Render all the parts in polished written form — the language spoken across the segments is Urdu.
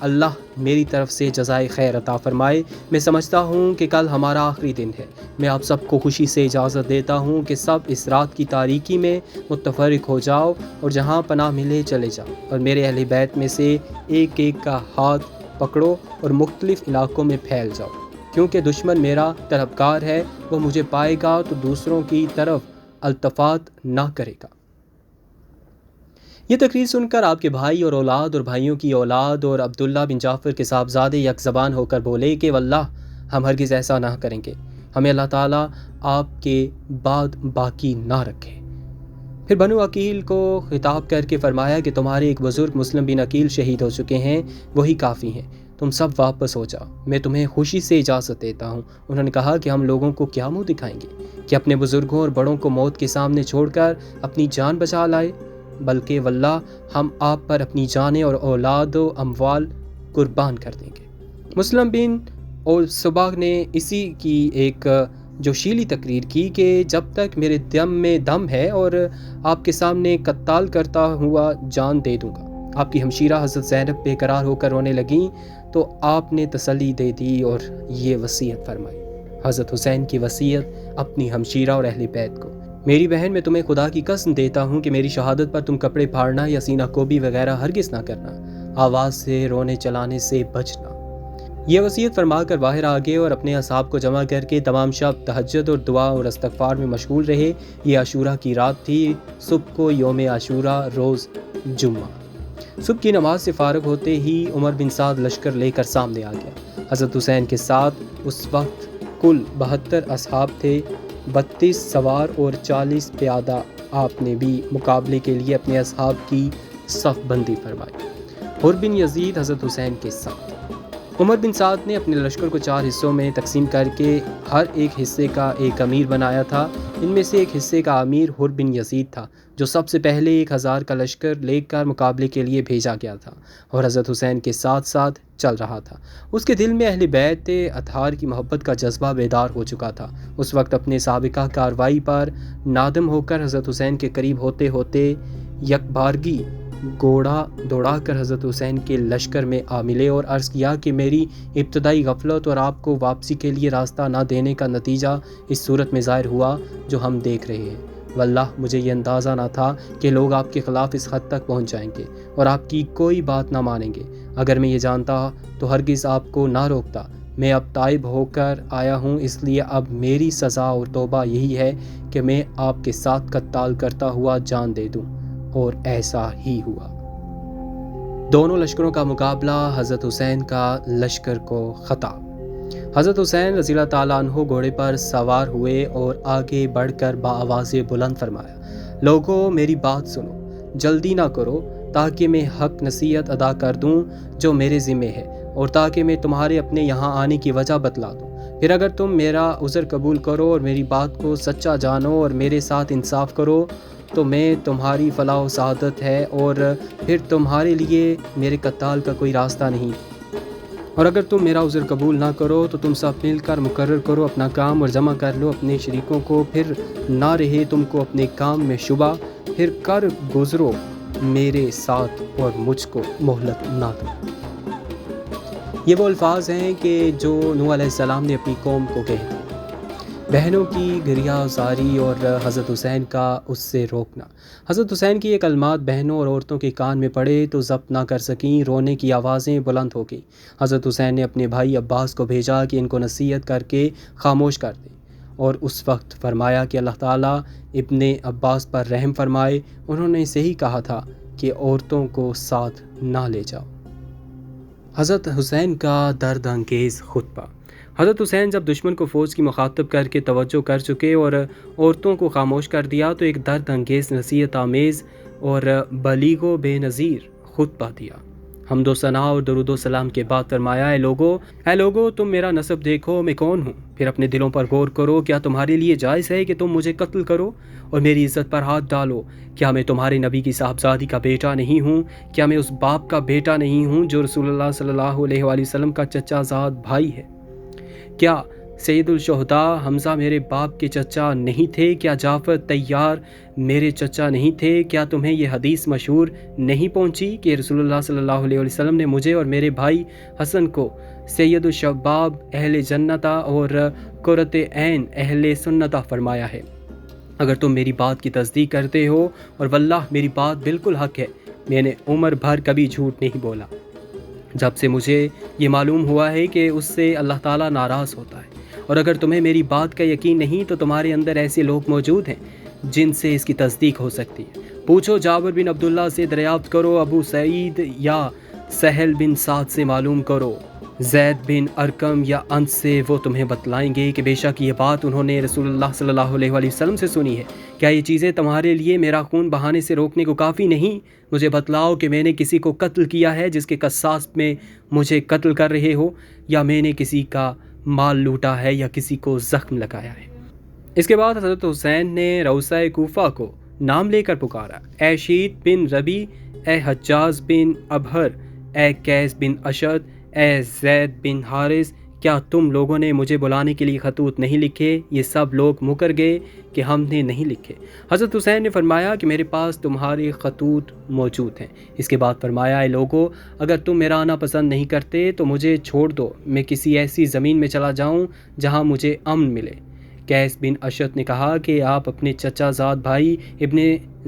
اللہ میری طرف سے جزائے خیر عطا فرمائے۔ میں سمجھتا ہوں کہ کل ہمارا آخری دن ہے۔ میں آپ سب کو خوشی سے اجازت دیتا ہوں کہ سب اس رات کی تاریکی میں متفرق ہو جاؤ اور جہاں پناہ ملے چلے جاؤ، اور میرے اہل بیت میں سے ایک ایک کا ہاتھ پکڑو اور مختلف علاقوں میں پھیل جاؤ، کیونکہ دشمن میرا طلبگار ہے، وہ مجھے پائے گا تو دوسروں کی طرف التفات نہ کرے گا۔ یہ تقریر سن کر آپ کے بھائی اور اولاد اور بھائیوں کی اولاد اور عبداللہ بن جعفر کے صاحبزادے یک زبان ہو کر بولے کہ واللہ ہم ہرگز ایسا نہ کریں گے، ہمیں اللہ تعالیٰ آپ کے بعد باقی نہ رکھے۔ پھر بنو عقیل کو خطاب کر کے فرمایا کہ تمہارے ایک بزرگ مسلم بن عقیل شہید ہو چکے ہیں، وہی کافی ہیں، تم سب واپس ہو جاؤ، میں تمہیں خوشی سے اجازت دیتا ہوں۔ انہوں نے کہا کہ ہم لوگوں کو کیا منہ دکھائیں گے کہ اپنے بزرگوں اور بڑوں کو موت کے سامنے چھوڑ کر اپنی جان بچا لائے، بلکہ واللہ ہم آپ پر اپنی جانیں اور اولاد و اموال قربان کر دیں گے۔ مسلم بن اور صبح نے اسی کی ایک جوشیلی تقریر کی کہ جب تک میرے دم میں دم ہے اور آپ کے سامنے قتال کرتا ہوا جان دے دوں گا۔ آپ کی ہمشیرہ حضرت زینب بے قرار ہو کر رونے لگیں تو آپ نے تسلی دے دی اور یہ وصیت فرمائی، حضرت حسین کی وصیت اپنی ہمشیرہ اور اہل بیت کو: میری بہن، میں تمہیں خدا کی قسم دیتا ہوں کہ میری شہادت پر تم کپڑے پھاڑنا یا سینہ کوبی وغیرہ ہرگز نہ کرنا، آواز سے رونے چلانے سے بچنا۔ یہ وصیت فرما کر باہر آگے اور اپنے اصحاب کو جمع کر کے تمام شب تہجد اور دعا اور استغفار میں مشغول رہے۔ یہ عاشورہ کی رات تھی۔ صبح کو یوم عاشورہ، روز جمعہ، صبح کی نماز سے فارغ ہوتے ہی عمر بن سعد لشکر لے کر سامنے آ گیا۔ حضرت حسین کے ساتھ اس وقت کل 72 اصحاب تھے، 32 سوار اور 40 پیادہ۔ آپ نے بھی مقابلے کے لیے اپنے اصحاب کی صف بندی فرمائی۔ حر بن یزید حضرت حسین کے ساتھ۔ عمر بن سعد نے اپنے لشکر کو 4 حصوں میں تقسیم کر کے ہر ایک حصے کا ایک امیر بنایا تھا۔ ان میں سے ایک حصے کا امیر حر بن یزید تھا، جو سب سے پہلے 1000 کا لشکر لے کر مقابلے کے لیے بھیجا گیا تھا اور حضرت حسین کے ساتھ ساتھ چل رہا تھا۔ اس کے دل میں اہل بیت اطہار کی محبت کا جذبہ بیدار ہو چکا تھا۔ اس وقت اپنے سابقہ کارروائی پر نادم ہو کر حضرت حسین کے قریب ہوتے ہوتے یک بارگی گھوڑا دوڑا کر حضرت حسین کے لشکر میں آ ملے اور عرض کیا کہ میری ابتدائی غفلت اور آپ کو واپسی کے لیے راستہ نہ دینے کا نتیجہ اس صورت میں ظاہر ہوا جو ہم دیکھ رہے ہیں۔ واللہ مجھے یہ اندازہ نہ تھا کہ لوگ آپ کے خلاف اس حد تک پہنچ جائیں گے اور آپ کی کوئی بات نہ مانیں گے۔ اگر میں یہ جانتا تو ہرگز آپ کو نہ روکتا۔ میں اب تائب ہو کر آیا ہوں، اس لیے اب میری سزا اور توبہ یہی ہے کہ میں آپ کے ساتھ قتال کرتا ہوا جان دے دوں، اور ایسا ہی ہوا۔ دونوں لشکروں کا مقابلہ حضرت حسین کا لشکر کو خطاب۔ حضرت حسین رضی اللہ تعالیٰ عنہ گھوڑے پر سوار ہوئے اور آگے بڑھ کر بآواز بلند فرمایا: لوگوں، میری بات سنو، جلدی نہ کرو تاکہ میں حق نصیحت ادا کر دوں جو میرے ذمے ہے، اور تاکہ میں تمہارے اپنے یہاں آنے کی وجہ بتلا دوں۔ پھر اگر تم میرا عذر قبول کرو اور میری بات کو سچا جانو اور میرے ساتھ انصاف کرو تو میں تمہاری فلاح و سعادت ہے، اور پھر تمہارے لیے میرے قتال کا کوئی راستہ نہیں۔ اور اگر تم میرا عذر قبول نہ کرو تو تم سب مل کر مقرر کرو اپنا کام اور جمع کر لو اپنے شریکوں کو، پھر نہ رہے تم کو اپنے کام میں شبہ، پھر کر گزرو میرے ساتھ اور مجھ کو مہلت نہ دو۔ یہ وہ الفاظ ہیں کہ جو نوح علیہ السلام نے اپنی قوم کو کہے تھے۔ بہنوں کی گریہ زاری اور حضرت حسین کا اس سے روکنا۔ حضرت حسین کی یہ کلمات بہنوں اور عورتوں کے کان میں پڑے تو ضبط نہ کر سکیں، رونے کی آوازیں بلند ہو گئیں۔ حضرت حسین نے اپنے بھائی عباس کو بھیجا کہ ان کو نصیحت کر کے خاموش کر دیں، اور اس وقت فرمایا کہ اللہ تعالیٰ ابن عباس پر رحم فرمائے، انہوں نے صحیح کہا تھا کہ عورتوں کو ساتھ نہ لے جاؤ۔ حضرت حسین کا درد انگیز خطبہ۔ حضرت حسین جب دشمن کو فوج کی مخاطب کر کے توجہ کر چکے اور عورتوں کو خاموش کر دیا تو ایک درد انگیز، نصیحت آمیز اور بلیغ و بے نظیر خطبہ دیا۔ حمد و ثنا اور درود و سلام کے بعد فرمایا: اے لوگو، تم میرا نسب دیکھو، میں کون ہوں، پھر اپنے دلوں پر غور کرو۔ کیا تمہارے لیے جائز ہے کہ تم مجھے قتل کرو اور میری عزت پر ہاتھ ڈالو؟ کیا میں تمہارے نبی کی صاحبزادی کا بیٹا نہیں ہوں؟ کیا میں اس باپ کا بیٹا نہیں ہوں جو رسول اللہ صلی اللہ علیہ وآلہ وسلم کا چچا زاد بھائی ہے؟ کیا سید الشہداء حمزہ میرے باپ کے چچا نہیں تھے؟ کیا جعفر طیار میرے چچا نہیں تھے؟ کیا تمہیں یہ حدیث مشہور نہیں پہنچی کہ رسول اللہ صلی اللہ علیہ وسلم نے مجھے اور میرے بھائی حسن کو سید الشباب اہل جنتہ اور قرۃ عین اہل سنتہ فرمایا ہے؟ اگر تم میری بات کی تصدیق کرتے ہو، اور واللہ میری بات بالکل حق ہے، میں نے عمر بھر کبھی جھوٹ نہیں بولا جب سے مجھے یہ معلوم ہوا ہے کہ اس سے اللہ تعالیٰ ناراض ہوتا ہے۔ اور اگر تمہیں میری بات کا یقین نہیں تو تمہارے اندر ایسے لوگ موجود ہیں جن سے اس کی تصدیق ہو سکتی ہے۔ پوچھو، جابر بن عبداللہ سے دریافت کرو، ابو سعید یا سہل بن سعد سے معلوم کرو، زید بن ارقم یا انس سے، وہ تمہیں بتلائیں گے کہ بے شک یہ بات انہوں نے رسول اللہ صلی اللہ علیہ وآلہ وسلم سے سنی ہے۔ کیا یہ چیزیں تمہارے لیے میرا خون بہانے سے روکنے کو کافی نہیں؟ مجھے بتلاؤ کہ میں نے کسی کو قتل کیا ہے جس کے قصاص میں مجھے قتل کر رہے ہو، یا میں نے کسی کا مال لوٹا ہے یا کسی کو زخم لگایا ہے۔ اس کے بعد حضرت حسین نے روضہ کوفہ کو نام لے کر پکارا، اے شیت بن ربی، اے حجاز بن ابہر، اے قیس بن اشد، اے زید بن حارث، کیا تم لوگوں نے مجھے بلانے کے لیے خطوط نہیں لکھے؟ یہ سب لوگ مکر گئے کہ ہم نے نہیں لکھے۔ حضرت حسین نے فرمایا کہ میرے پاس تمہارے خطوط موجود ہیں۔ اس کے بعد فرمایا، اے لوگو، اگر تم میرا آنا پسند نہیں کرتے تو مجھے چھوڑ دو، میں کسی ایسی زمین میں چلا جاؤں جہاں مجھے امن ملے۔ قیس بن اشد نے کہا کہ آپ اپنے چچا زاد بھائی ابن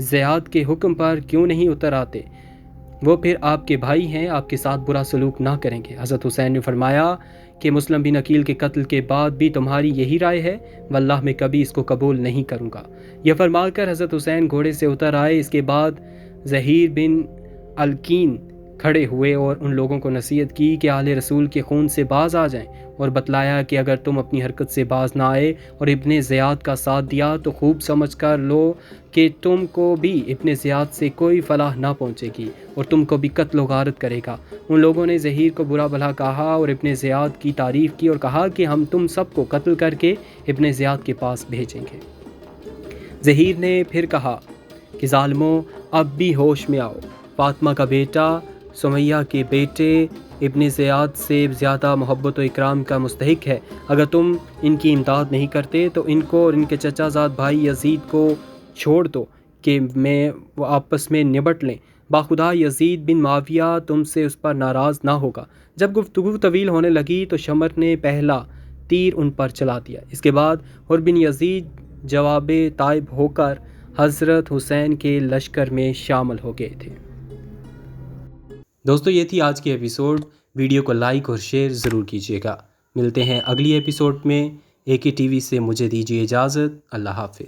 زیاد کے حکم پر کیوں نہیں اتر آتے؟ وہ پھر آپ کے بھائی ہیں، آپ کے ساتھ برا سلوک نہ کریں گے۔ حضرت حسین نے فرمایا کہ مسلم بن عقیل کے قتل کے بعد بھی تمہاری یہی رائے ہے؟ واللہ میں کبھی اس کو قبول نہیں کروں گا۔ یہ فرما کر حضرت حسین گھوڑے سے اتر آئے۔ اس کے بعد زہیر بن الکین کھڑے ہوئے اور ان لوگوں کو نصیحت کی کہ آل رسول کے خون سے باز آ جائیں، اور بتلایا کہ اگر تم اپنی حرکت سے باز نہ آئے اور ابن زیاد کا ساتھ دیا تو خوب سمجھ کر لو کہ تم کو بھی ابن زیاد سے کوئی فلاح نہ پہنچے گی اور تم کو بھی قتل و غارت کرے گا۔ ان لوگوں نے زہیر کو برا بھلا کہا اور ابن زیاد کی تعریف کی اور کہا کہ ہم تم سب کو قتل کر کے ابن زیاد کے پاس بھیجیں گے۔ زہیر نے پھر کہا کہ ظالموں، اب بھی ہوش میں آؤ، فاطمہ کا بیٹا سمیہ کے بیٹے ابن زیاد سے زیادہ محبت و اکرام کا مستحق ہے۔ اگر تم ان کی امداد نہیں کرتے تو ان کو اور ان کے چچا زاد بھائی یزید کو چھوڑ دو کہ وہ آپس میں نبٹ لیں۔ باخدا یزید بن معاویہ تم سے اس پر ناراض نہ ہوگا۔ جب گفتگو طویل ہونے لگی تو شمر نے پہلا تیر ان پر چلا دیا۔ اس کے بعد حر بن یزید جواب طائب ہو کر حضرت حسین کے لشکر میں شامل ہو گئے تھے۔ دوستو، یہ تھی آج کی ایپیسوڈ۔ ویڈیو کو لائک اور شیئر ضرور کیجیے گا۔ ملتے ہیں اگلی ایپیسوڈ میں۔ اے کے ٹی وی سے مجھے دیجیے اجازت۔ اللہ حافظ۔